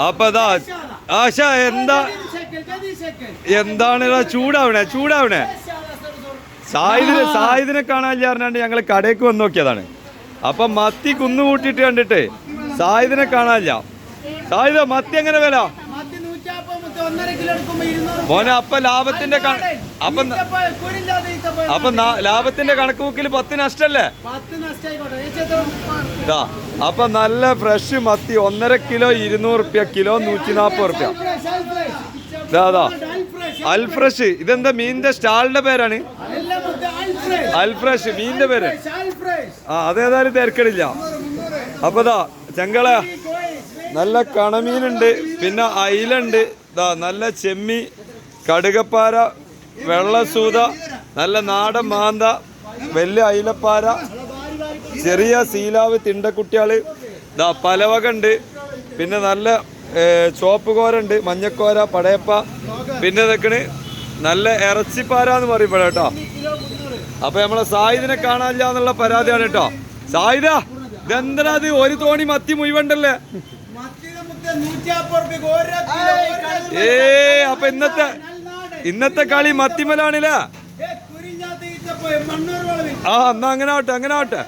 അപ്പൊ ആശ എന്താണ് ചൂടാവണേ സായിദിനെ കാണാൻ പറഞ്ഞാണ്ട് ഞങ്ങള് കടയ്ക്ക് വന്ന് നോക്കിയതാണ്. അപ്പൊ മത്തി കുന്നുകൂട്ടിട്ട് കണ്ടിട്ട് സായിദിനെ കാണാനില്ല. സായിദ മത്തി എങ്ങനെ വില മോനെ? അപ്പൊ ലാഭത്തിന്റെ ലാഭത്തിന്റെ കണക്ക് ബുക്കിൽ 10 നഷ്ടല്ലേ? അപ്പൊ നല്ല ഫ്രഷ് മത്തി 1.5 കിലോ 200 റുപ്യ, കിലോ 140 റുപ്യ. അൽഫ്രഷ്. ഇതെന്താ മീനിന്റെ സ്റ്റാളിന്റെ പേരാണ്? അൽഫ്രഷ് മീനിന്റെ പേര്. അതേതായാലും തിരക്കടില്ല. അപ്പൊ ചെങ്കള നല്ല കണമീനുണ്ട്, പിന്നെ അയിലുണ്ട്, നല്ല ചെമ്മി, കടുകപ്പാര, വെള്ളസൂത, നല്ല നാടൻ മാന്ത, വലിയ അയിലപ്പാര, ചെറിയ സീലാവ്, തിണ്ടക്കുട്ടിയാള്, പലവകുണ്ട്, പിന്നെ നല്ല ചോപ്പ് കോരുണ്ട്, മഞ്ഞക്കോര, പടയപ്പ, പിന്നെ ഇതൊക്കെയാണ് നല്ല ഇറച്ചിപ്പാര എന്ന് പറയും കേട്ടോ. അപ്പൊ നമ്മളെ സായിദിനെ കാണാനില്ല എന്നുള്ള പരാതിയാണ് കേട്ടോ. സായിദ ഇതെന്താ ഒരു തോണി മത്തി മുഴുവണ്ടല്ലേ? അപ്പൊ ഇന്നത്തെ കളി മത്തിമലാണില്ലേ? എന്നാ അങ്ങനെ ആവട്ടെ.